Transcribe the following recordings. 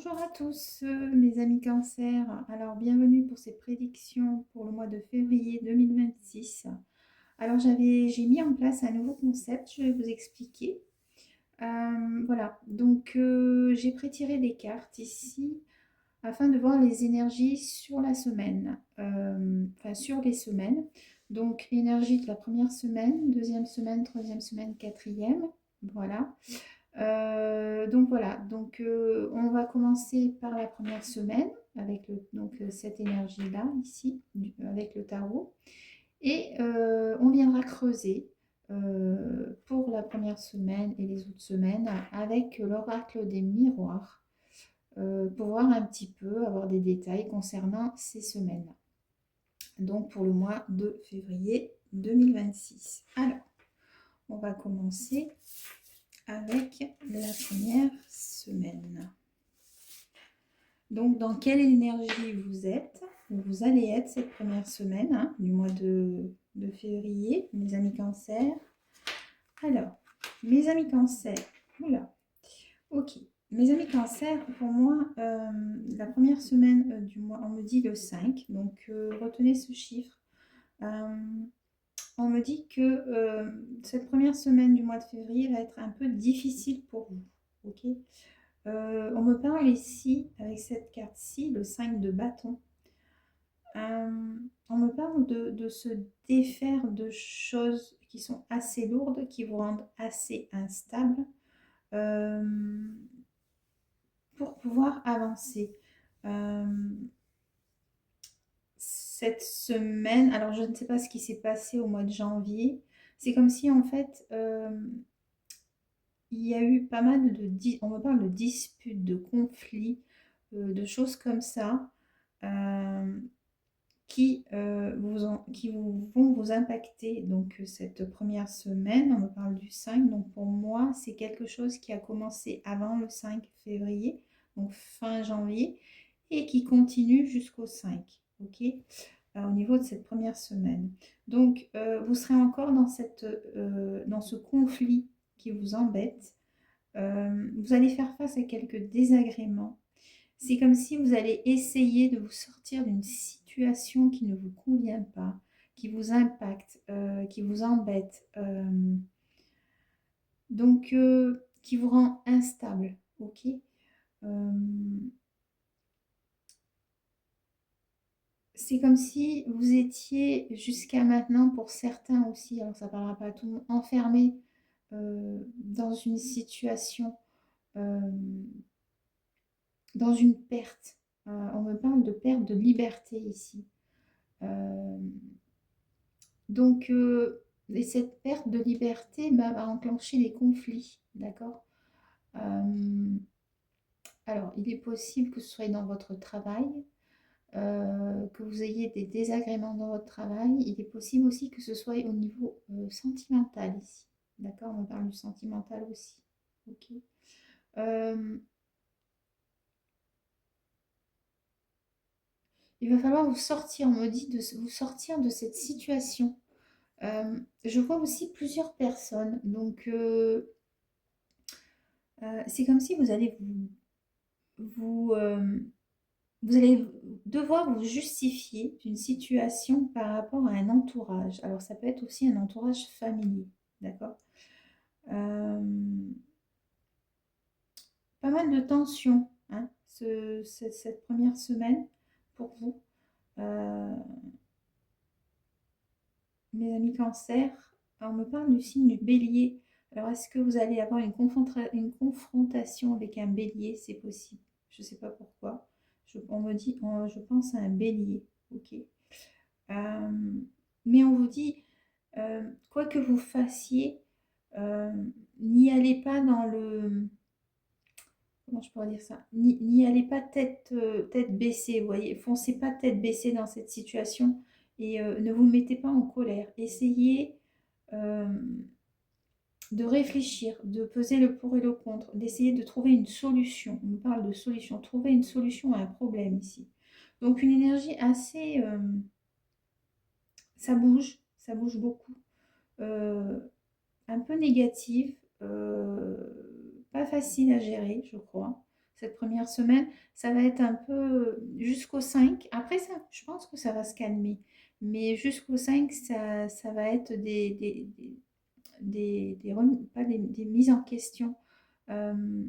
Bonjour à tous, mes amis Cancer. Alors, bienvenue pour ces prédictions pour le mois de février 2026. Alors, j'ai mis en place un nouveau concept, je vais vous expliquer. Voilà, donc j'ai prétiré des cartes ici afin de voir les énergies sur la semaine, enfin sur les semaines. Donc, l'énergie de la première semaine, deuxième semaine, troisième semaine, quatrième. Voilà. Donc voilà, on va commencer par la première semaine avec cette énergie-là ici, avec le tarot. Et on viendra creuser pour la première semaine et les autres semaines avec l'oracle des miroirs pour voir un petit peu, avoir des détails concernant ces semaines. Donc pour le mois de février 2026. Alors, on va commencer avec la première semaine. Donc, dans quelle énergie vous êtes, ou vous allez être cette première semaine du mois de février, mes amis Cancer. Alors, mes amis Cancer, voilà, ok. Mes amis Cancer, pour moi, la première semaine du mois, on me dit le 5, donc retenez ce chiffre. On me dit que cette première semaine du mois de février va être un peu difficile pour vous. Ok. On me parle ici, avec cette carte-ci, le 5 de bâton. On me parle de se défaire de choses qui sont assez lourdes, qui vous rendent assez instable pour pouvoir avancer. Cette semaine, alors je ne sais pas ce qui s'est passé au mois de janvier, c'est comme si en fait il y a eu pas mal on me parle de disputes, de conflits, de choses comme ça qui vont vous impacter. Donc cette première semaine, on me parle du 5, donc pour moi c'est quelque chose qui a commencé avant le 5 février, donc fin janvier, et qui continue jusqu'au 5, ok, au niveau de cette première semaine. Donc vous serez encore dans dans ce conflit qui vous embête. Vous allez faire face à quelques désagréments. C'est comme si vous allez essayer de vous sortir d'une situation qui ne vous convient pas, qui vous impacte, qui vous embête, qui vous rend instable. Ok. C'est comme si vous étiez jusqu'à maintenant, pour certains aussi, alors ça ne parlera pas à tout le monde, enfermé dans une situation, euh, dans une perte. On me parle de perte de liberté ici. Euh, et cette perte de liberté va enclencher des conflits, d'accord. Alors, il est possible que ce soit dans votre travail, que vous ayez des désagréments dans votre travail. Il est possible aussi que ce soit au niveau sentimental ici, d'accord. On parle du sentimental aussi, ok. Il va falloir vous sortir, on me dit, de vous sortir de cette situation. Je vois aussi plusieurs personnes, donc c'est comme si vous, vous allez devoir vous justifier d'une situation par rapport à un entourage. Alors ça peut être aussi un entourage familier, d'accord. Euh, Pas mal de tensions, cette première semaine pour vous. Euh, Mes amis Cancer, on me parle du signe du bélier. Alors, est-ce que vous allez avoir une confrontation avec un bélier? C'est possible. Je ne sais pas pourquoi. On me dit, je pense à un bélier. Ok. Euh, mais on vous dit, quoi que vous fassiez, euh, n'y allez pas dans le... Comment je pourrais dire ça? N'y allez pas tête baissée, vous voyez. Foncez pas tête baissée dans cette situation et ne vous mettez pas en colère. Essayez euh, de réfléchir, de peser le pour et le contre, d'essayer de trouver une solution. On nous parle de solution, trouver une solution à un problème ici. Donc une énergie assez... ça bouge beaucoup. Euh, un peu négative, pas facile à gérer, je crois. cette première semaine. Ça va être un peu jusqu'au 5. Après, ça, je pense que ça va se calmer. Mais jusqu'au 5, ça va être pas des mises en question. Euh,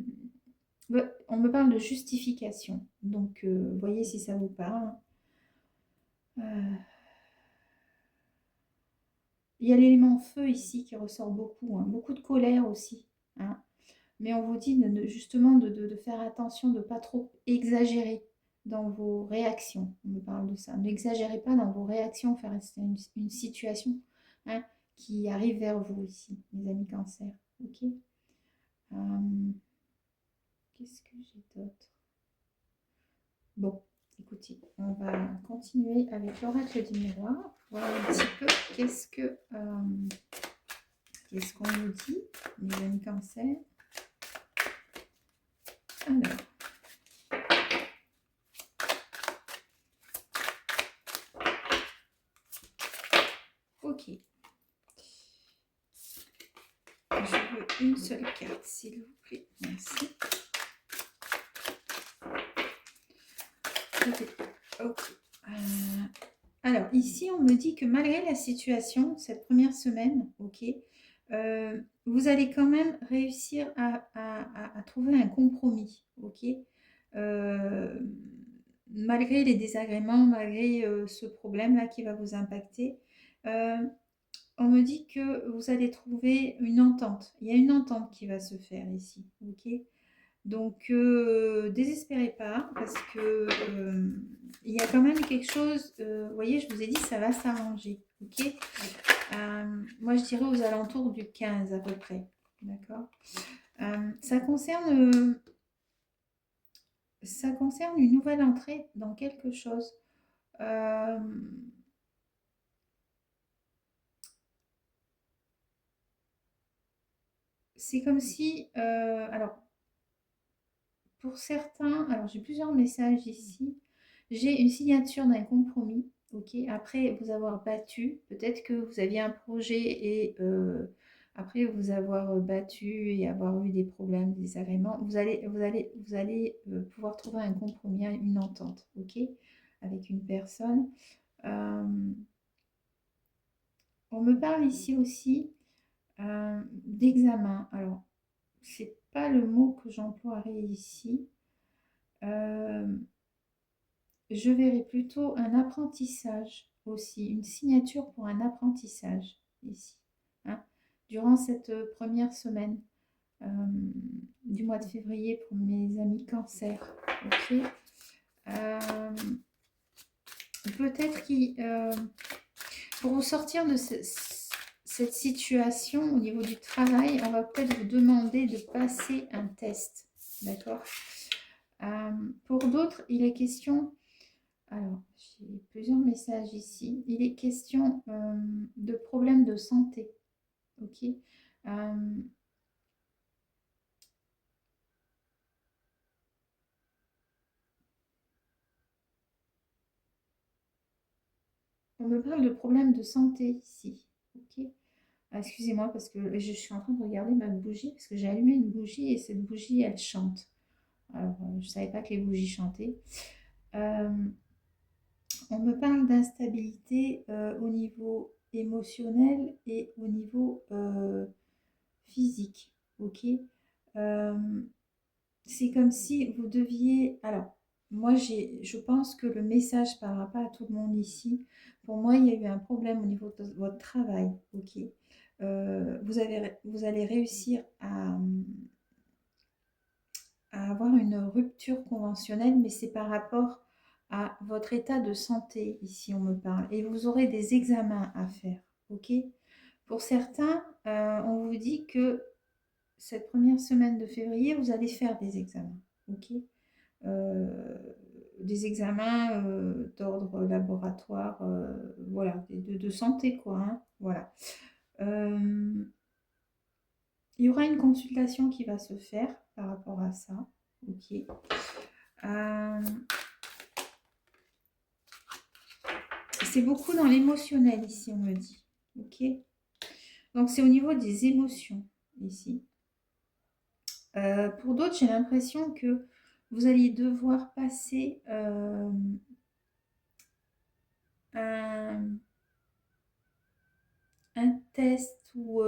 on me parle de justification. Donc, voyez si ça vous parle. Euh, il y a l'élément feu ici qui ressort beaucoup, hein, beaucoup de colère aussi, hein. Mais on vous dit justement de faire attention, de ne pas trop exagérer dans vos réactions. On me parle de ça. N'exagérez pas dans vos réactions face à une situation, hein, qui arrive vers vous ici, mes amis cancer. Ok. Qu'est-ce que j'ai d'autre? Bon, écoutez, on va continuer avec l'oracle du miroir. Voir un petit peu qu'est-ce qu'on nous dit, mes amis cancer. Alors. Ok. Je veux une seule carte, s'il vous plaît. Merci. Ok. Alors, ici, on me dit que malgré la situation, cette première semaine, ok, vous allez quand même réussir à trouver un compromis, ok, malgré les désagréments, malgré ce problème-là qui va vous impacter. On me dit que vous allez trouver une entente. Il y a une entente qui va se faire ici, ok. Donc, désespérez pas parce que il y a quand même quelque chose. Vous voyez, je vous ai dit, ça va s'arranger, ok. Moi, je dirais aux alentours du 15 à peu près, d'accord. Ça concerne une nouvelle entrée dans quelque chose. C'est comme si, alors, pour certains, alors j'ai plusieurs messages ici. J'ai une signature d'un compromis, ok. Après vous avoir battu, peut-être que vous aviez un projet et après vous avoir battu et avoir eu des problèmes, des désagréments, vous allez pouvoir trouver un compromis, une entente, ok, avec une personne. On me parle ici aussi d'examen. Alors, c'est pas le mot que j'emploierai ici. Je verrai plutôt un apprentissage aussi, une signature pour un apprentissage ici, hein, durant cette première semaine du mois de février pour mes amis cancer. Ok. Peut-être pour vous sortir de cette situation au niveau du travail, on va peut-être vous demander de passer un test. D'accord. Pour d'autres, il est question. Alors, j'ai plusieurs messages ici. Il est question de problèmes de santé. Ok. On me parle de problèmes de santé ici. Ok. Excusez-moi parce que je suis en train de regarder ma bougie parce que j'ai allumé une bougie et cette bougie, elle chante. Alors, je ne savais pas que les bougies chantaient. On me parle d'instabilité au niveau émotionnel et au niveau physique. Ok. C'est comme si vous deviez. Alors, moi, je pense que le message ne parlera pas à tout le monde ici. Pour moi, il y a eu un problème au niveau de votre travail. Ok. Vous allez réussir à avoir une rupture conventionnelle, mais c'est par rapport à votre état de santé. Ici, on me parle. Et vous aurez des examens à faire. Ok. Pour certains, on vous dit que cette première semaine de février, vous allez faire des examens. Ok. Des examens d'ordre laboratoire, voilà, de santé, quoi, hein, voilà. Il y aura une consultation qui va se faire par rapport à ça. Ok. C'est beaucoup dans l'émotionnel ici, on me dit. Ok. Donc, c'est au niveau des émotions ici. Pour d'autres, j'ai l'impression que vous alliez devoir passer un, un test ou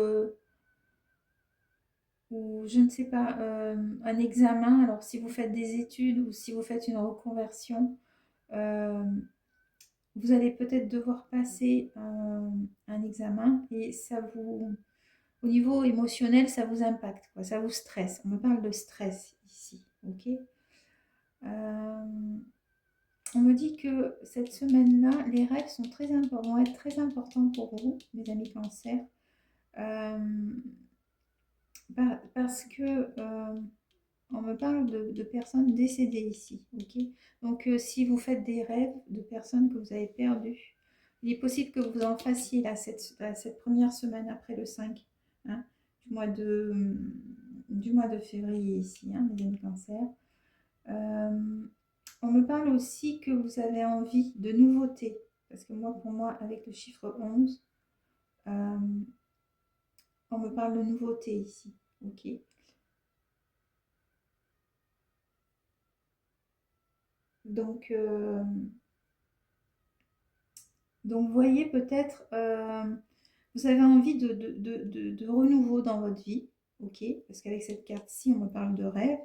je ne sais pas, un examen. Alors si vous faites des études ou si vous faites une reconversion, euh, vous allez peut-être devoir passer un examen et ça vous, au niveau émotionnel, ça vous impacte, quoi, ça vous stresse. On me parle de stress ici, ok? Euh, on me dit que cette semaine-là, les rêves sont vont être très importants pour vous, mes amis cancer, euh, parce que on me parle de personnes décédées ici, ok? Donc, si vous faites des rêves de personnes que vous avez perdues, il est possible que vous en fassiez là, cette première semaine après le 5, hein, du mois de février ici, hein, mes amis cancer. Euh, on me parle aussi que vous avez envie de nouveautés, parce que moi, pour moi, avec le chiffre 11, euh, on me parle de nouveautés ici, ok? Donc, Donc, vous voyez, peut-être, vous avez envie de renouveau dans votre vie, ok? Parce qu'avec cette carte-ci, on me parle de rêve.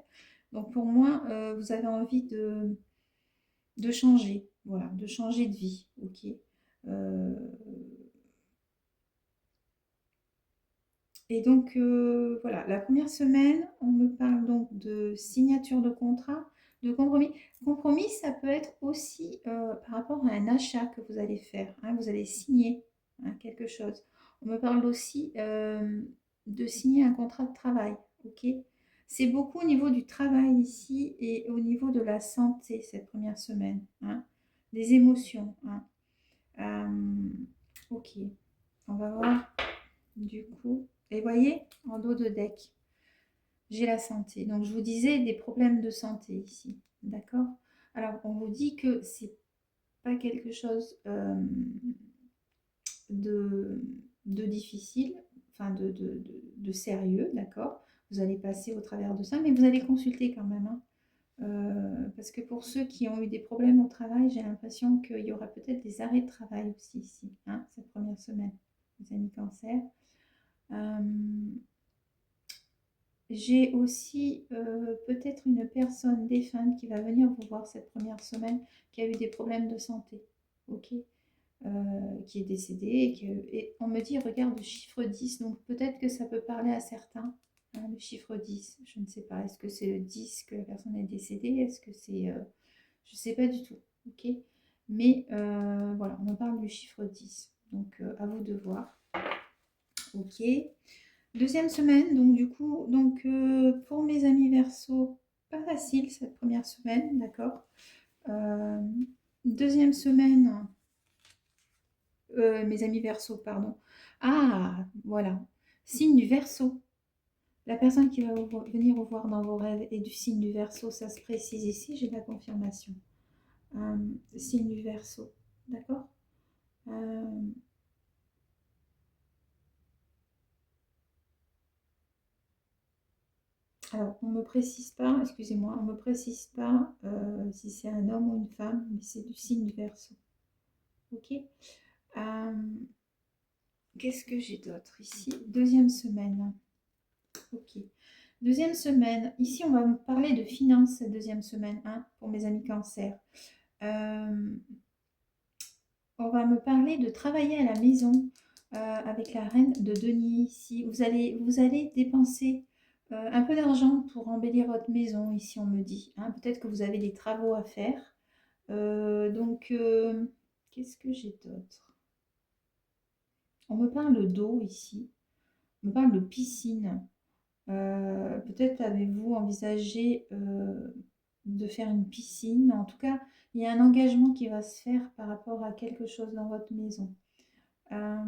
Donc, pour moi, vous avez envie de changer, voilà, de changer de vie, ok? Euh, et donc, voilà, la première semaine, on me parle donc de signature de contrat, de compromis. Compromis, ça peut être aussi par rapport à un achat que vous allez faire, hein, vous allez signer, hein, quelque chose. On me parle aussi de signer un contrat de travail, ok? C'est beaucoup au niveau du travail ici et au niveau de la santé cette première semaine, hein, des émotions, hein. Ok, on va voir. Du coup, et voyez, en dos de deck, j'ai la santé. Donc, je vous disais des problèmes de santé ici. D'accord? Alors, on vous dit que c'est pas quelque chose de, de difficile, enfin de sérieux, d'accord? Vous allez passer au travers de ça, mais vous allez consulter quand même, hein. Parce que pour ceux qui ont eu des problèmes au travail, j'ai l'impression qu'il y aura peut-être des arrêts de travail aussi ici, hein, cette première semaine, les amis cancer. Euh, J'ai aussi peut-être une personne défunte qui va venir vous voir cette première semaine, qui a eu des problèmes de santé, ok? Qui est décédée et on me dit, regarde le chiffre 10, donc peut-être que ça peut parler à certains, hein, le chiffre 10, je ne sais pas, est-ce que c'est le 10 que la personne est décédée, est-ce que c'est... je ne sais pas du tout, ok? Mais voilà, on me parle du chiffre 10, donc à vous de voir, ok? Deuxième semaine, donc du coup, donc pour mes amis Verseau, pas facile cette première semaine, d'accord. Euh, Deuxième semaine, mes amis Verseau, pardon. Ah, voilà, signe du Verseau. La personne qui va venir vous voir dans vos rêves est du signe du Verseau, ça se précise ici, j'ai la confirmation. Euh, Signe du Verseau, d'accord. Euh, Alors, on ne me précise pas, excusez-moi, on ne me précise pas si c'est un homme ou une femme, mais c'est du signe du Verseau. Ok. Euh, Qu'est-ce que j'ai d'autre ici? Deuxième semaine. Ok. Deuxième semaine. Ici, on va me parler de finances cette deuxième semaine, hein, pour mes amis cancer. Euh, on va me parler de travailler à la maison avec la reine de denier ici. Vous allez dépenser un peu d'argent pour embellir votre maison, ici, on me dit, hein. Peut-être que vous avez des travaux à faire. Donc, qu'est-ce que j'ai d'autre? On me parle d'eau ici. On me parle de piscine. Peut-être avez-vous envisagé de faire une piscine. En tout cas, il y a un engagement qui va se faire par rapport à quelque chose dans votre maison. Euh,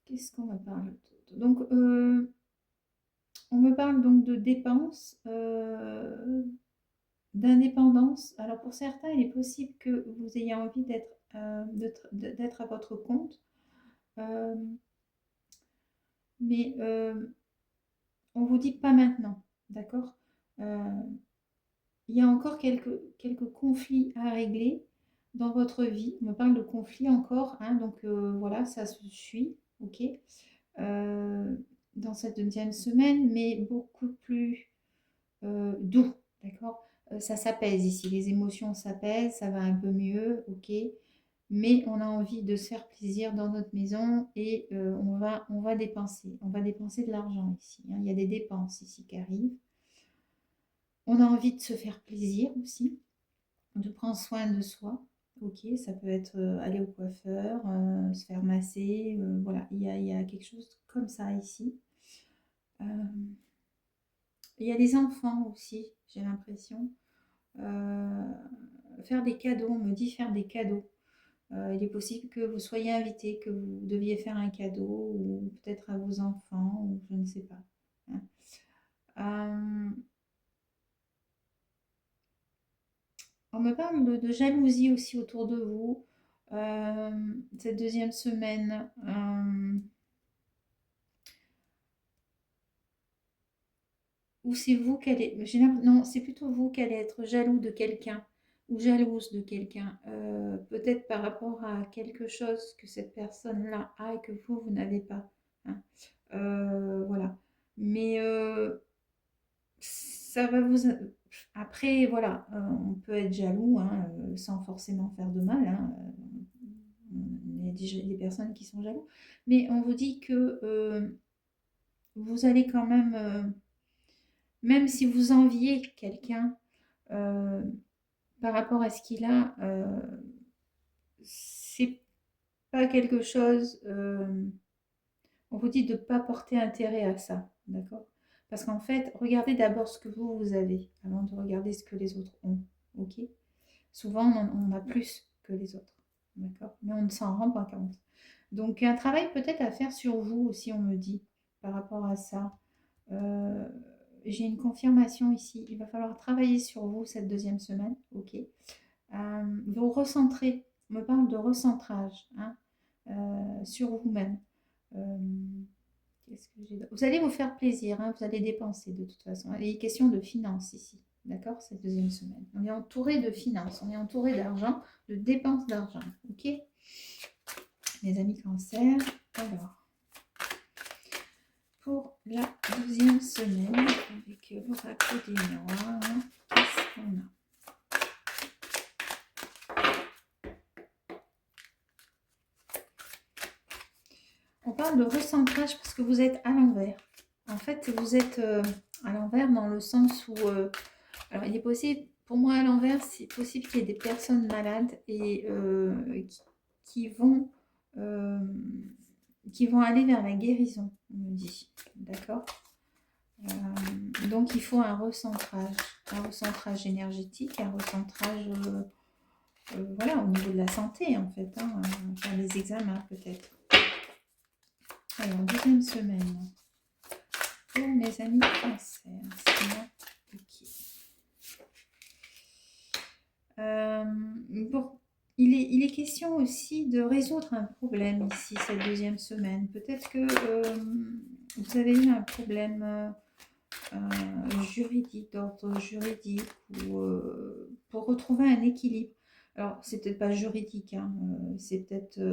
Qu'est-ce qu'on me parle d'autre? Donc, on me parle donc de dépenses, d'indépendance. Alors, pour certains, il est possible que vous ayez envie d'être à votre compte. Euh, mais on vous dit pas maintenant, d'accord? Il y a encore quelques conflits à régler dans votre vie. On me parle de conflits encore, hein, donc voilà, ça se suit, ok? Euh, dans cette deuxième semaine, mais beaucoup plus doux, d'accord? Ça s'apaise ici, les émotions s'apaisent, ça va un peu mieux, ok? Mais on a envie de se faire plaisir dans notre maison et on va dépenser de l'argent ici, hein. Il y a des dépenses ici qui arrivent. On a envie de se faire plaisir aussi, de prendre soin de soi. Ok, ça peut être aller au coiffeur, se faire masser, voilà, il y a quelque chose comme ça ici. Euh, il y a des enfants aussi, j'ai l'impression. Euh, faire des cadeaux, on me dit faire des cadeaux. Il est possible que vous soyez invité, que vous deviez faire un cadeau, ou peut-être à vos enfants, ou je ne sais pas, hein. Euh, on me parle de jalousie aussi autour de vous, euh, cette deuxième semaine. Ou c'est vous qui allez... Non, c'est plutôt vous qui allez être jaloux de quelqu'un ou jalouse de quelqu'un. Peut-être par rapport à quelque chose que cette personne-là a et que vous n'avez pas, hein. Voilà. Mais ça va vous... Après, voilà, on peut être jaloux, hein, sans forcément faire de mal, hein. Il y a des personnes qui sont jaloux. Mais on vous dit que vous allez quand même... même si vous enviez quelqu'un euh, par rapport à ce qu'il a, c'est pas quelque chose. On vous dit de ne pas porter intérêt à ça, d'accord? Parce qu'en fait, regardez d'abord ce que vous avez avant de regarder ce que les autres ont, ok? Souvent, on a plus que les autres, d'accord? Mais on ne s'en rend pas compte. Donc, un travail peut-être à faire sur vous aussi, on me dit, par rapport à ça. Euh, j'ai une confirmation ici. Il va falloir travailler sur vous cette deuxième semaine. Ok. Vous recentrer. On me parle de recentrage, hein, sur vous-même. Euh, qu'est-ce que j'ai Vous allez vous faire plaisir, hein, vous allez dépenser de toute façon. Il est question de finances ici. D'accord? Cette deuxième semaine. On est entouré de finances, on est entouré d'argent, de dépenses d'argent. Ok? Les amis cancer. Alors, pour la deuxième semaine avec l'oracle des miroirs, qu'est-ce qu'on a? On parle de recentrage parce que vous êtes à l'envers. En fait, vous êtes à l'envers dans le sens où... alors, il est possible, pour moi à l'envers, c'est possible qu'il y ait des personnes malades et qui vont, euh, qui vont aller vers la guérison, on me dit. D'accord? Donc, il faut un recentrage énergétique, un recentrage, voilà, au niveau de la santé, en fait, hein, faire des examens, peut-être. Alors, deuxième semaine, pour mes amis cancer, bon, il est question aussi de résoudre un problème ici, cette deuxième semaine. Peut-être que vous avez eu un problème juridique, d'ordre juridique, ou pour retrouver un équilibre. Alors, c'est peut-être pas juridique, hein, c'est peut-être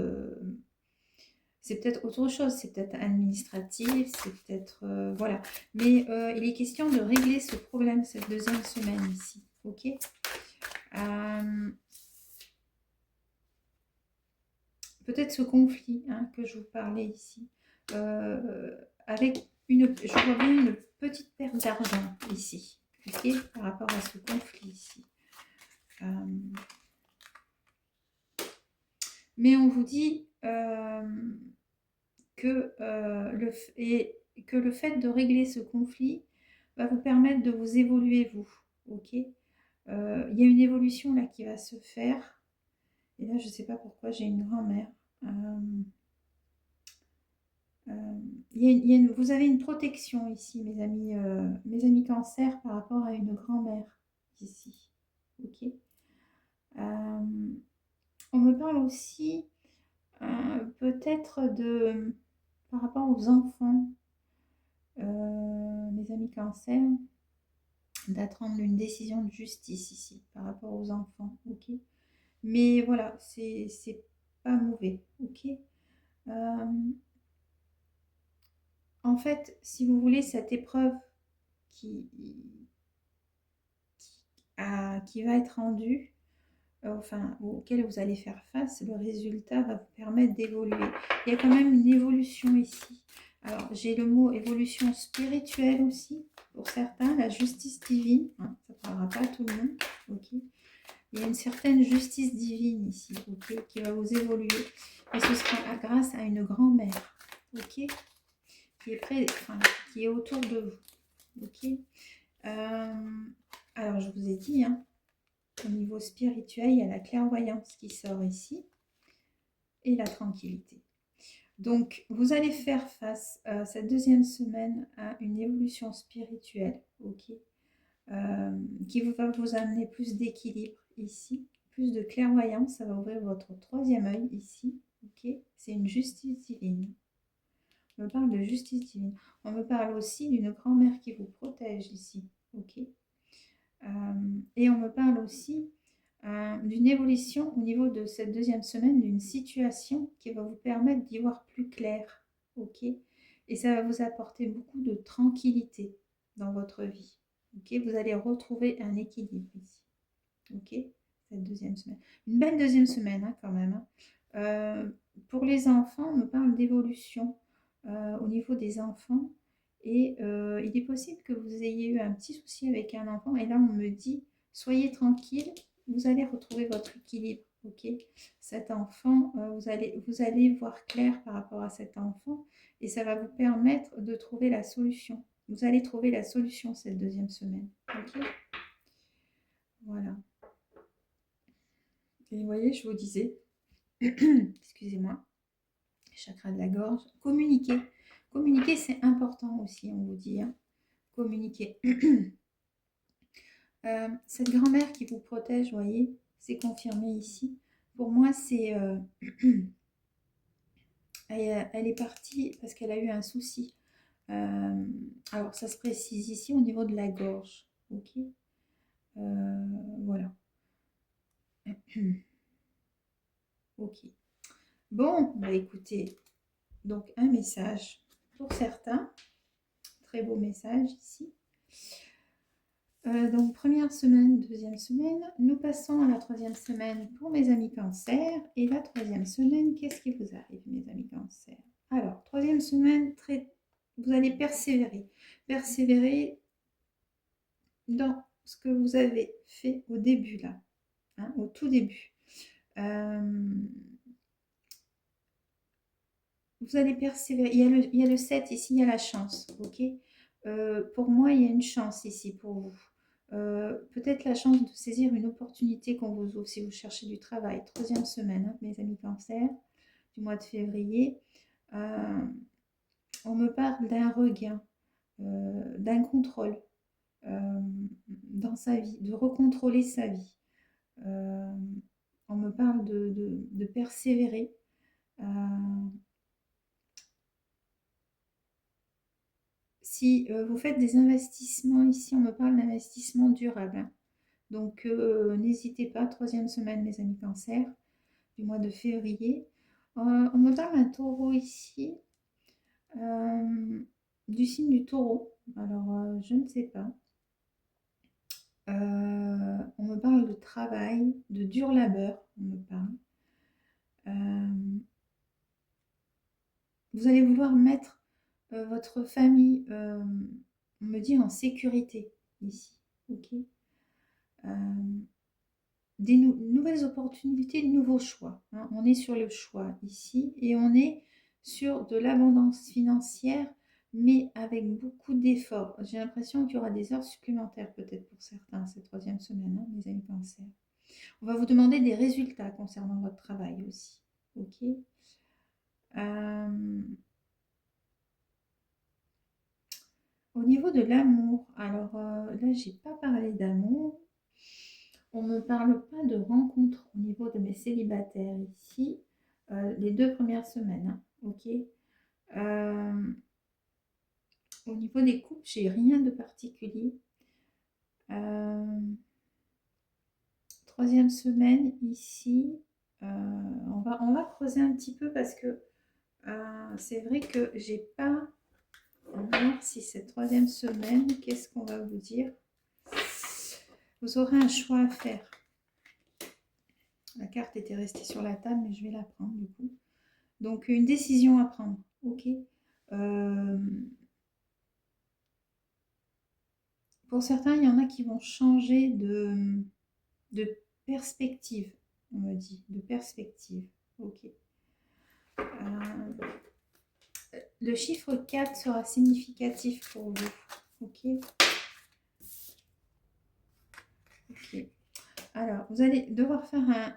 autre chose, c'est peut-être administratif, c'est peut-être... voilà. Mais il est question de régler ce problème cette deuxième semaine ici, ok? Peut-être ce conflit, hein, que je vous parlais ici, avec je vois bien une petite perte d'argent ici, ok, par rapport à ce conflit ici. Mais on vous dit que, que le fait de régler ce conflit va vous permettre de vous évoluer, vous, ok. Il y a une évolution là qui va se faire. Et là, je ne sais pas pourquoi j'ai une grand-mère. Vous avez une protection ici, mes amis cancer, par rapport à une grand-mère ici. Ok. On me parle aussi peut-être par rapport aux enfants. mes amis cancer, d'attendre une décision de justice ici par rapport aux enfants, ok? Mais voilà, c'est pas mauvais, ok? Euh, en fait, si vous voulez, cette épreuve qui, qui va être rendue, enfin, auquel vous allez faire face, le résultat va vous permettre d'évoluer. Il y a quand même une évolution ici. Alors, j'ai le mot évolution spirituelle aussi, pour certains, la justice divine, hein, ça ne parlera pas à tout le monde, ok? Il y a une certaine justice divine ici, ok, qui va vous évoluer. Et ce sera grâce à une grand-mère, ok, qui est près, enfin, qui est autour de vous, ok. Alors, je vous ai dit, hein, au niveau spirituel, il y a la clairvoyance qui sort ici et la tranquillité. Donc, vous allez faire face cette deuxième semaine à une évolution spirituelle, ok, qui va vous amener plus d'équilibre ici, plus de clairvoyance, ça va ouvrir votre troisième œil ici, ok. C'est une justice divine. On me parle de justice divine. On me parle aussi d'une grand-mère qui vous protège ici, ok. Et on me parle aussi d'une évolution au niveau de cette deuxième semaine, d'une situation qui va vous permettre d'y voir plus clair, ok. Et ça va vous apporter beaucoup de tranquillité dans votre vie, ok. Vous allez retrouver un équilibre ici, ok, cette deuxième semaine. Une belle deuxième semaine hein, quand même. Hein. Pour les enfants, on me parle d'évolution au niveau des enfants. Et il est possible que vous ayez eu un petit souci avec un enfant. Et là, on me dit, soyez tranquille, vous allez retrouver votre équilibre. Ok, cet enfant, vous allez voir clair par rapport à cet enfant. Et ça va vous permettre de trouver la solution. Vous allez trouver la solution cette deuxième semaine. Ok, voilà. Et vous voyez, je vous disais, excusez-moi, chakra de la gorge, communiquer. Communiquer, c'est important aussi, on vous dit. Hein. Communiquer. Cette grand-mère qui vous protège, vous voyez, c'est confirmé ici. Pour moi, c'est... elle est partie parce qu'elle a eu un souci. Alors, ça se précise ici au niveau de la gorge. Ok. Voilà. Ok. Bon, bah écoutez, donc un message pour certains. Très beau message ici. Donc première semaine, deuxième semaine. Nous passons à la troisième semaine pour mes amis cancer. Et la troisième semaine, qu'est-ce qui vous arrive, mes amis cancer? Alors, troisième semaine, vous allez persévérer. Persévérer dans ce que vous avez fait au début, là. Hein, au tout début. Vous allez persévérer. Il y a le 7 ici, il y a la chance. Ok. Pour moi, il y a une chance ici pour vous. Peut-être la chance de saisir une opportunité qu'on vous ouvre si vous cherchez du travail. Troisième semaine, hein, mes amis cancer, du mois de février. On me parle d'un regain, d'un contrôle dans sa vie, de recontrôler sa vie. On me parle de persévérer. Si vous faites des investissements ici, on me parle d'investissement durable. Hein. Donc, n'hésitez pas, troisième semaine, mes amis cancer, du mois de février. On me parle d'un taureau ici, du signe du taureau. Alors, je ne sais pas. On me parle de travail, de dur labeur, on me parle. Vous allez vouloir mettre votre famille, on me dit, en sécurité ici. Ok. Des nouvelles opportunités, de nouveaux choix. Hein. On est sur le choix ici et on est sur de l'abondance financière, mais avec beaucoup d'efforts. J'ai l'impression qu'il y aura des heures supplémentaires peut-être pour certains cette troisième semaine, hein, mes amis cancer. On va vous demander des résultats concernant votre travail aussi. Ok. Au niveau de l'amour, alors là, j'ai pas parlé d'amour. On ne me parle pas de rencontre au niveau de mes célibataires ici, les 2 premières semaines. Hein, ok. Au niveau des couples, j'ai rien de particulier. Troisième semaine ici, on va creuser un petit peu parce que c'est vrai que j'ai pas. On va voir si cette troisième semaine, qu'est-ce qu'on va vous dire? Vous aurez un choix à faire. La carte était restée sur la table, mais je vais la prendre du coup. Donc, une décision à prendre. Ok. Pour certains, il y en a qui vont changer de perspective, on me dit. De perspective. Ok. Le chiffre 4 sera significatif pour vous. Ok. Ok. Alors, vous allez devoir faire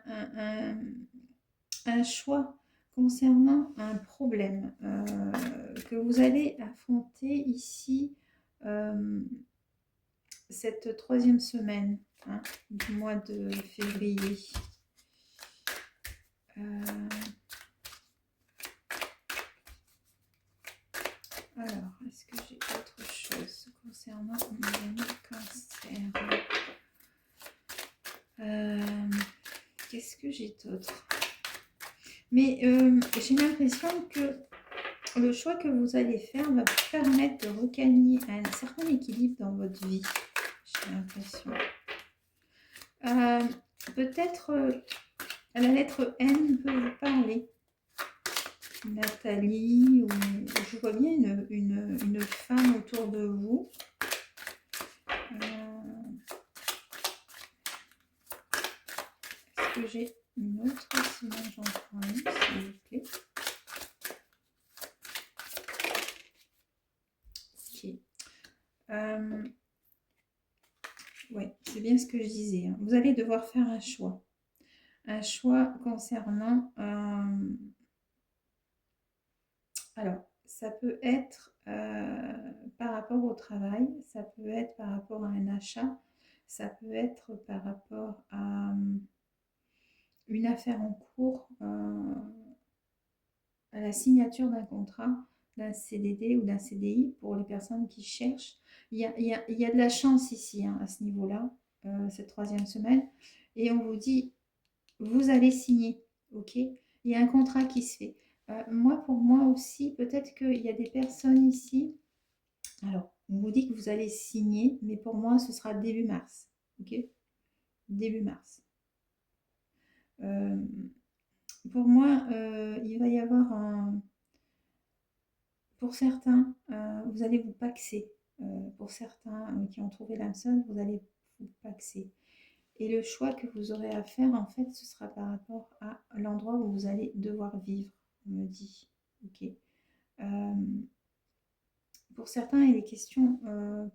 un choix concernant un problème que vous allez affronter ici cette troisième semaine du mois de février. Alors, est-ce que j'ai autre chose concernant mes amis cancer? Qu'est-ce que j'ai d'autre? Mais j'ai l'impression que le choix que vous allez faire va vous permettre de regagner un certain équilibre dans votre vie. J'ai l'impression. Peut-être la lettre N peut vous parler. Nathalie, ou je vois bien une femme autour de vous. Est-ce que j'ai une autre? Sinon j'en prends une, s'il vous plaît. Ok. Oui, c'est bien ce que je disais. Hein. Vous allez devoir faire un choix. Un choix concernant... alors, ça peut être par rapport au travail, ça peut être par rapport à un achat, ça peut être par rapport à une affaire en cours, à la signature d'un contrat, d'un CDD ou d'un CDI pour les personnes qui cherchent. Il y a de la chance ici à ce niveau-là, cette troisième semaine. Et on vous dit, vous allez signer, ok? Il y a un contrat qui se fait. Moi, pour moi aussi, peut-être qu'il y a des personnes ici. Alors, on vous dit que vous allez signer, mais pour moi, ce sera début mars, ok? Début mars. Pour moi, il va y avoir un... Pour certains, vous allez vous paxer. Pour certains qui ont trouvé l'âme seule, vous allez vous paxer. Et le choix que vous aurez à faire, en fait, ce sera par rapport à l'endroit où vous allez devoir vivre, on me dit. Ok. Pour certains, il est question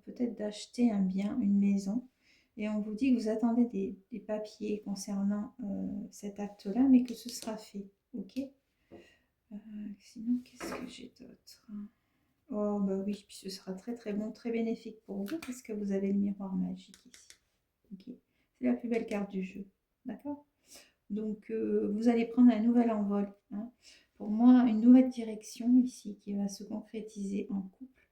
peut-être d'acheter un bien, une maison. Et on vous dit que vous attendez des papiers concernant cet acte-là, mais que ce sera fait. Ok. Sinon, qu'est-ce que j'ai d'autre? Oh, bah oui, puis ce sera très très bon, très bénéfique pour vous parce que vous avez le miroir magique ici. Ok. C'est la plus belle carte du jeu. D'accord? Donc, vous allez prendre un nouvel envol. Hein. Pour moi, une nouvelle direction ici qui va se concrétiser en couple.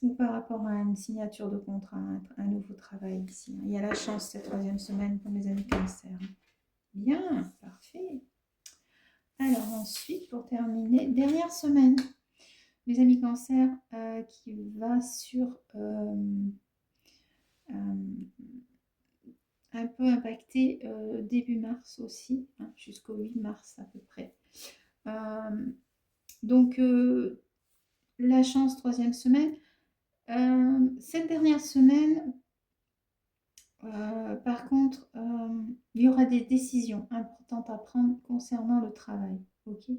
Ou par rapport à une signature de contrat, un nouveau travail ici. Hein. Il y a la chance cette troisième semaine pour mes amis cancer. Bien, parfait. Alors ensuite, pour terminer, dernière semaine, mes amis cancer, qui va sur un peu impacter début mars aussi, hein, jusqu'au 8 mars à peu près. Donc, la chance, troisième semaine. Cette dernière semaine, par contre, il y aura des décisions importantes à prendre concernant le travail. Ok.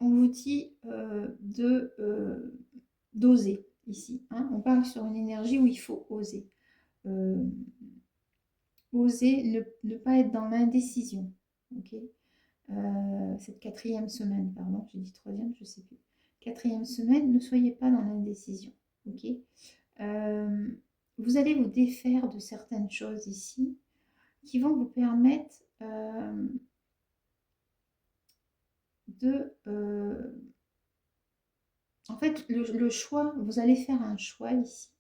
On vous dit d'oser ici. Hein. On parle sur une énergie où il faut oser. Oser ne pas être dans l'indécision. Ok. Cette quatrième semaine, pardon, j'ai dit troisième, je ne sais plus. Quatrième semaine, ne soyez pas dans l'indécision. Ok. Vous allez vous défaire de certaines choses ici qui vont vous permettre de... en fait, le choix, vous allez faire un choix ici,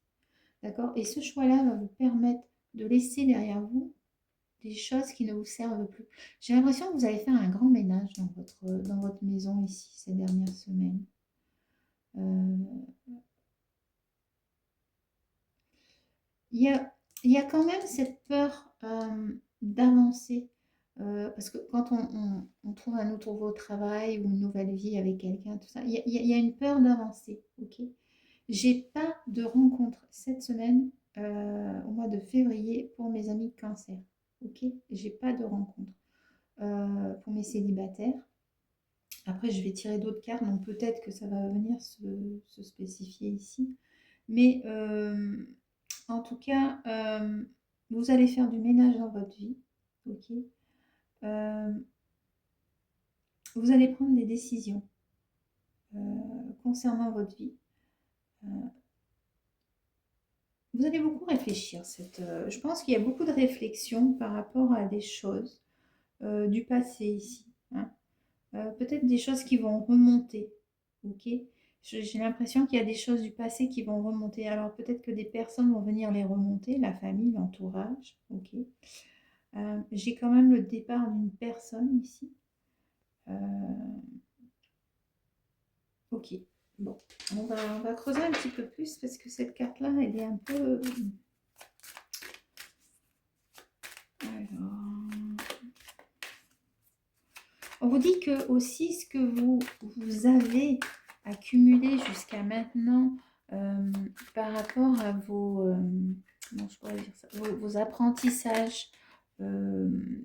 d'accord? Et ce choix-là va vous permettre de laisser derrière vous des choses qui ne vous servent plus. J'ai l'impression que vous allez faire un grand ménage dans votre maison ici, ces dernières semaines. Il y a, il y a quand même cette peur d'avancer. Parce que quand on trouve un nouveau travail ou une nouvelle vie avec quelqu'un, tout ça, il y a une peur d'avancer. Ok. J'ai pas de rencontre cette semaine, au mois de février, pour mes amis cancer. Ok. J'ai pas de rencontre pour mes célibataires. Après, je vais tirer d'autres cartes, donc peut-être que ça va venir se spécifier ici. Mais en tout cas, vous allez faire du ménage dans votre vie. Ok. Euh, vous allez prendre des décisions concernant votre vie. Euh, vous allez beaucoup réfléchir. Je pense qu'il y a beaucoup de réflexion par rapport à des choses du passé ici. Hein. Peut-être des choses qui vont remonter. Ok. J'ai l'impression qu'il y a des choses du passé qui vont remonter. Alors peut-être que des personnes vont venir les remonter, la famille, l'entourage. Ok. J'ai quand même le départ d'une personne ici. Euh, ok. Bon, on va creuser un petit peu plus parce que cette carte-là, elle est un peu... Alors... On vous dit que aussi ce que vous avez accumulé jusqu'à maintenant par rapport à comment je pourrais dire ça, vos apprentissages,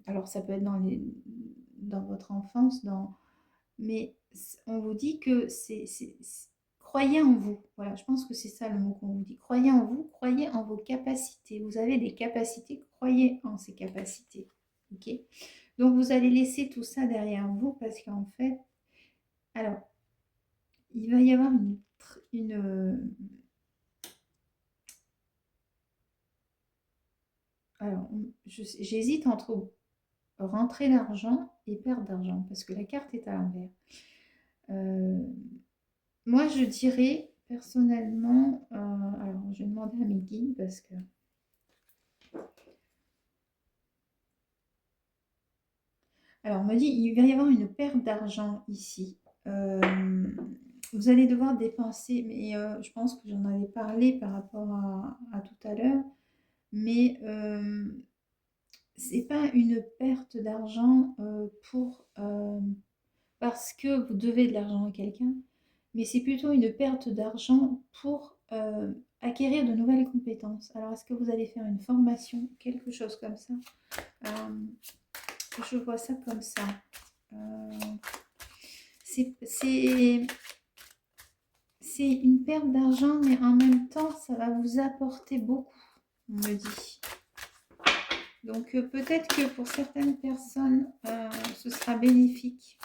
alors ça peut être dans votre enfance, mais on vous dit que croyez en vous. Voilà, je pense que c'est ça le mot qu'on vous dit. Croyez en vous, croyez en vos capacités. Vous avez des capacités, croyez en ces capacités. Ok. Donc vous allez laisser tout ça derrière vous parce qu'en fait, alors, il va y avoir alors, j'hésite entre rentrer d'argent et perdre d'argent parce que la carte est à l'envers. Euh, Moi, je dirais personnellement, alors je vais demander à mes guides parce que... Alors, on me dit, il va y avoir une perte d'argent ici. Vous allez devoir dépenser, mais je pense que j'en avais parlé par rapport à tout à l'heure, mais c'est pas une perte d'argent parce que vous devez de l'argent à quelqu'un, mais c'est plutôt une perte d'argent pour acquérir de nouvelles compétences. Alors, est-ce que vous allez faire une formation, quelque chose comme ça? Je vois ça comme ça. C'est une perte d'argent, mais en même temps, ça va vous apporter beaucoup, on me dit. Donc, peut-être que pour certaines personnes, ce sera bénéfique.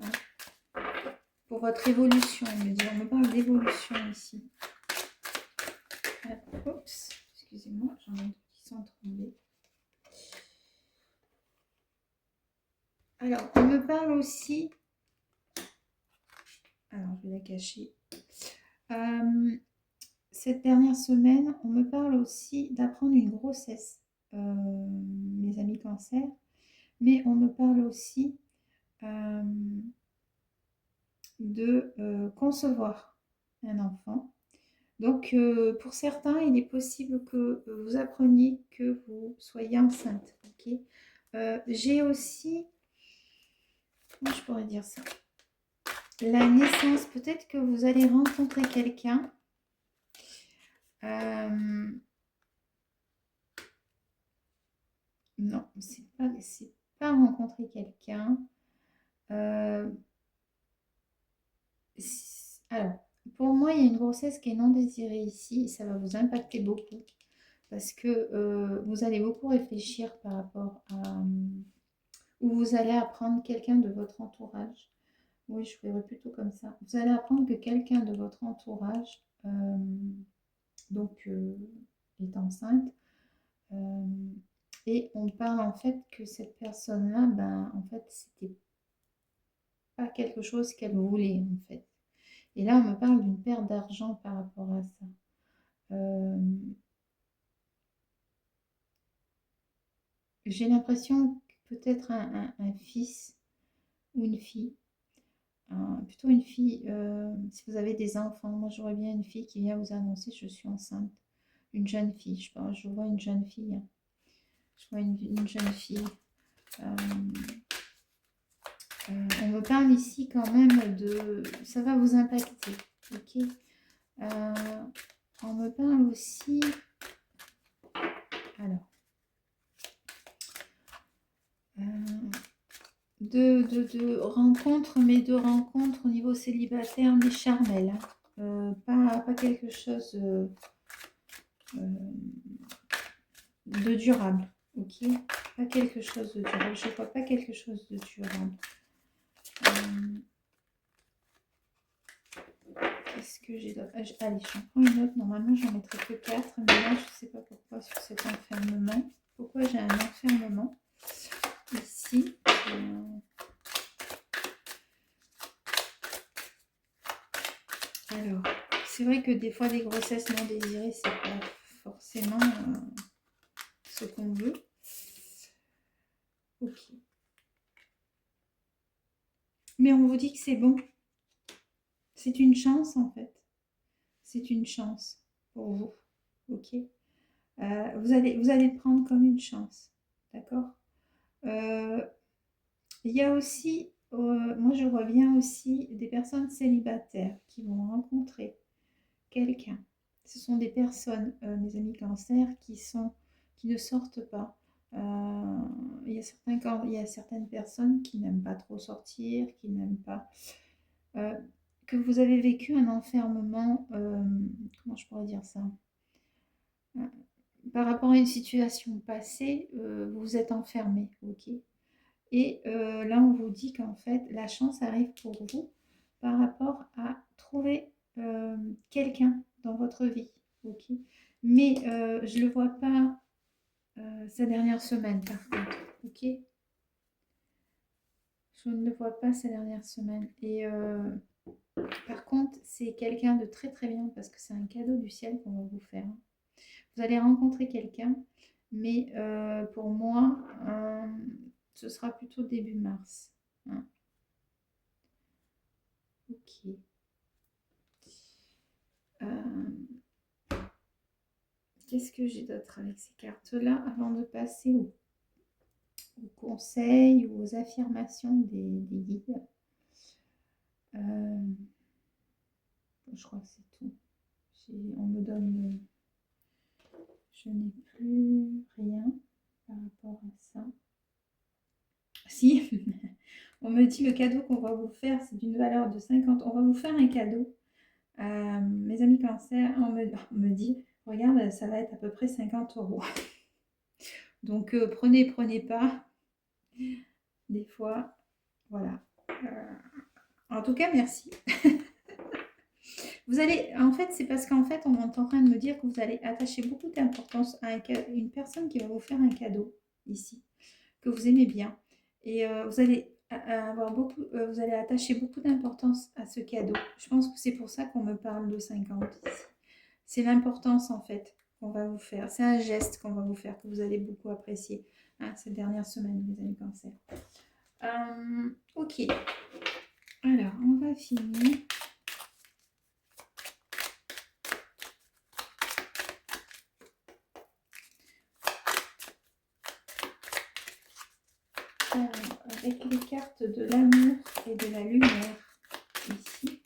Hein, pour votre évolution, on me dit. On me parle d'évolution ici. Oups, excusez-moi, j'en ai deux qui sont tombés. Alors, on me parle aussi... Alors, je vais la cacher. Cette dernière semaine, on me parle aussi d'apprendre une grossesse, mes amis cancer, mais on me parle aussi de concevoir un enfant. Donc, pour certains, il est possible que vous appreniez que vous soyez enceinte. Okay. J'ai aussi, comment je pourrais dire ça? La naissance, peut-être que vous allez rencontrer quelqu'un. Non, c'est pas rencontrer quelqu'un. Alors, pour moi, il y a une grossesse qui est non désirée ici et ça va vous impacter beaucoup parce que vous allez beaucoup réfléchir par rapport à où vous allez apprendre quelqu'un de votre entourage. Oui, je ferais plutôt comme ça. Vous allez apprendre que quelqu'un de votre entourage donc est enceinte euh, et on parle en fait que cette personne-là, ben en fait, c'était... pas quelque chose qu'elle voulait en fait. Et là, on me parle d'une perte d'argent par rapport à ça. Euh, j'ai l'impression que peut-être un fils ou une fille, plutôt une fille, si vous avez des enfants, moi j'aurais bien une fille qui vient vous annoncer je suis enceinte. Une jeune fille, je pense, je vois une jeune fille. Je vois une jeune fille. Euh, on me parle ici quand même de... Ça va vous impacter, ok. On me parle aussi... Alors... de rencontres, mais de rencontres au niveau célibataire, mais charnel. Hein. Pas quelque chose de durable, ok. Pas quelque chose de durable. Je vois pas quelque chose de durable. Qu'est-ce que j'ai d'autre? Allez, j'en prends une autre. Normalement, j'en mettrai que 4. Mais là, je ne sais pas pourquoi sur cet enfermement. Pourquoi j'ai un enfermement ici. Alors, c'est vrai que des fois, des grossesses non désirées, c'est pas forcément ce qu'on veut. Ok. Mais on vous dit que c'est bon. C'est une chance, en fait. C'est une chance pour vous. Ok. Vous allez le prendre comme une chance. D'accord. Il y a aussi, moi je reviens aussi des personnes célibataires qui vont rencontrer quelqu'un. Ce sont des personnes, mes amis cancer, qui ne sortent pas. Il y a certaines personnes qui n'aiment pas trop sortir, qui n'aiment pas. Que vous avez vécu un enfermement, comment je pourrais dire ça? Par rapport à une situation passée, vous vous êtes enfermé, ok? Et là, on vous dit qu'en fait, la chance arrive pour vous par rapport à trouver quelqu'un dans votre vie, ok? Mais je ne le vois pas ces dernières semaines, par contre, ok? Je ne le vois pas ces dernières semaines. Et par contre, c'est quelqu'un de très très bien parce que c'est un cadeau du ciel qu'on va vous faire. Vous allez rencontrer quelqu'un, mais pour moi, ce sera plutôt début mars. Hein. Ok. Qu'est-ce que j'ai d'autre avec ces cartes-là avant de passer aux conseils ou aux affirmations des guides? Je crois que c'est tout. On me donne... Je n'ai plus rien par rapport à ça. Si, on me dit le cadeau qu'on va vous faire, c'est d'une valeur de 50. On va vous faire un cadeau. Mes amis cancer, on me dit, regarde, ça va être à peu près 50 euros. Donc, prenez pas. Des fois, voilà. En tout cas, merci. Vous allez, en fait, c'est parce qu'en fait, on est en train de me dire que vous allez attacher beaucoup d'importance à une personne qui va vous faire un cadeau ici, que vous aimez bien. Et vous allez avoir beaucoup, vous allez attacher beaucoup d'importance à ce cadeau. Je pense que c'est pour ça qu'on me parle de 50 ici. C'est l'importance en fait qu'on va vous faire. C'est un geste qu'on va vous faire que vous allez beaucoup apprécier ces dernières semaines, mes amis cancer. Ok. Alors, on va finir. Avec les cartes de l'amour et de la lumière ici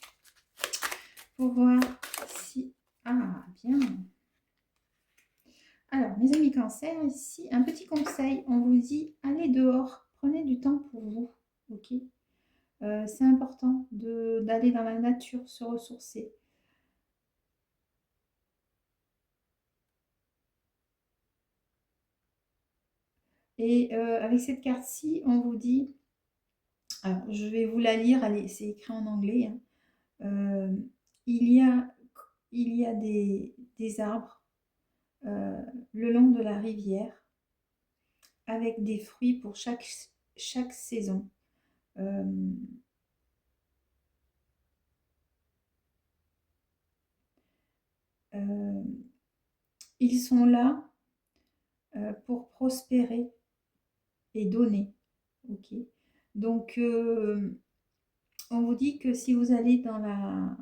pour voir si... Ah, bien. Alors, mes amis cancer, ici, un petit conseil. On vous dit, allez dehors, prenez du temps pour vous, ok? C'est important d'aller dans la nature, se ressourcer. Et avec cette carte-ci, on vous dit, alors je vais vous la lire, allez, c'est écrit en anglais. Hein. Il y a des arbres le long de la rivière avec des fruits pour chaque saison. Ils sont là pour prospérer et donner. Ok. Donc, on vous dit que si vous allez dans la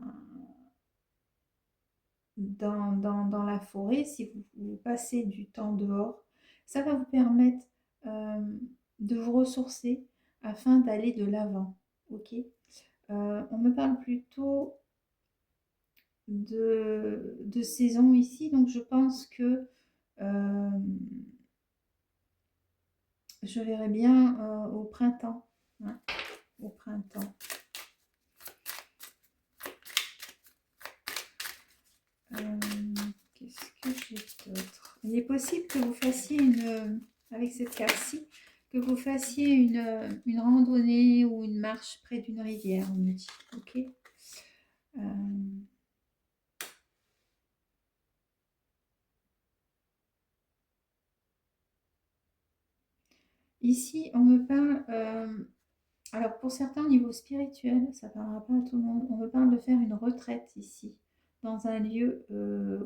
forêt, si vous passez du temps dehors, ça va vous permettre euh, de vous ressourcer afin d'aller de l'avant. Ok. On me parle plutôt de saison ici, donc je pense que euh, je verrai bien au printemps. Hein, au printemps. Euh, Qu'est-ce que j'ai d'autre? Il est possible que vous fassiez avec cette carte-ci, que vous fassiez une randonnée ou une marche près d'une rivière, on me dit. Ok. Euh, Ici, on me parle, alors pour certains au niveau spirituel, ça ne parlera pas à tout le monde, on me parle de faire une retraite ici, dans un lieu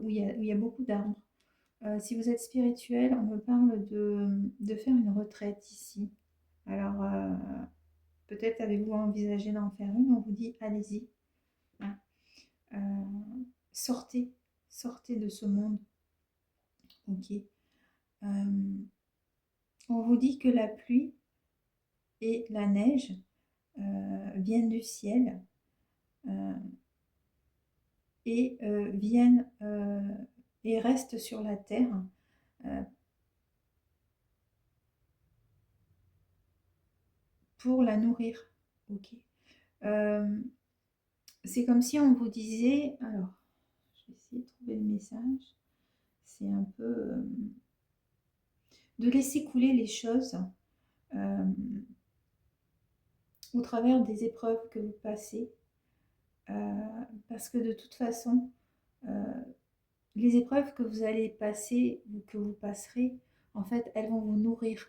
où il y a beaucoup d'arbres. Si vous êtes spirituel, on me parle de faire une retraite ici. Alors, peut-être avez-vous envisagé d'en faire une, on vous dit allez-y. Hein. Sortez, sortez de ce monde. Ok. On vous dit que la pluie et la neige viennent du ciel et viennent et restent sur la terre pour la nourrir. Ok. C'est comme si on vous disait, alors, je vais essayer de trouver le message. C'est un peu de laisser couler les choses euh, au travers des épreuves que vous passez, parce que de toute façon, euh, les épreuves que vous allez passer ou que vous passerez, en fait, elles vont vous nourrir,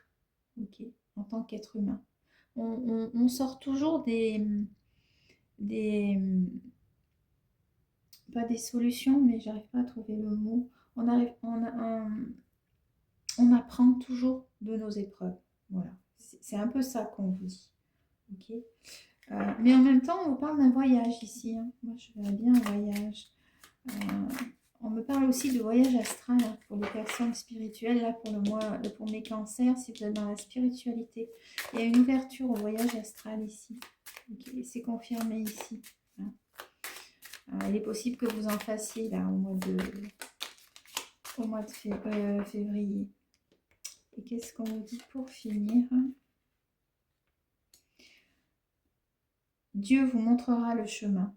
ok, en tant qu'être humain. On sort toujours des, pas des solutions, mais j'arrive pas à trouver le mot. On apprend toujours de nos épreuves. Voilà, c'est un peu ça qu'on vous dit. Ok. Mais en même temps, on vous parle d'un voyage ici. Hein. Moi, je verrais bien un voyage. Euh, on me parle aussi de voyage astral hein, pour les personnes spirituelles. Là, pour le mois, pour mes cancers, si vous êtes dans la spiritualité, il y a une ouverture au voyage astral ici. Okay. C'est confirmé ici. Hein. Il est possible que vous en fassiez là au mois de février. Et qu'est-ce qu'on vous dit pour finir? Dieu vous montrera le chemin.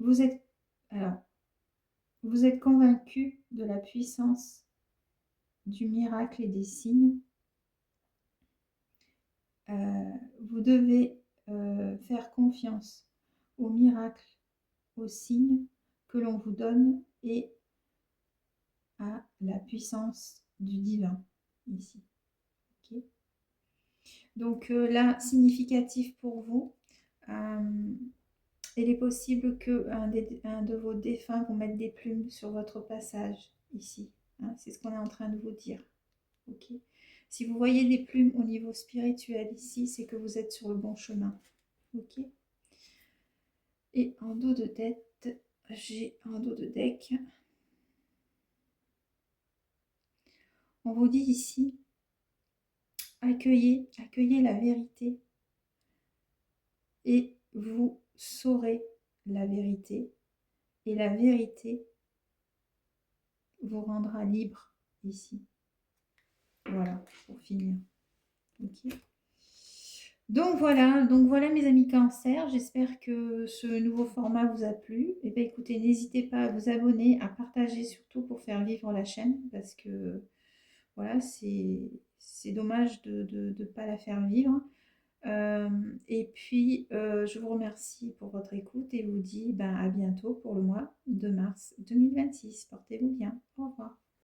Vous êtes, alors, vous êtes convaincu de la puissance du miracle et des signes. Vous devez faire confiance aux miracles, aux signes que l'on vous donne et à la puissance du divin ici. Okay. Donc là, significatif pour vous, il est possible qu'un un de vos défunts vous mette des plumes sur votre passage ici. Hein, c'est ce qu'on est en train de vous dire. Okay. Si vous voyez des plumes au niveau spirituel ici, c'est que vous êtes sur le bon chemin. Ok. Et en dos de tête, j'ai un dos de deck. On vous dit ici, accueillez, accueillez la vérité et vous saurez la vérité. Et la vérité vous rendra libre ici. Voilà, pour finir. Ok. Donc voilà mes amis cancer, j'espère que ce nouveau format vous a plu. Et bien écoutez, n'hésitez pas à vous abonner, à partager surtout pour faire vivre la chaîne parce que voilà, c'est dommage de ne pas la faire vivre. Et puis, je vous remercie pour votre écoute et vous dis ben, à bientôt pour le mois de mars 2026. Portez-vous bien. Au revoir.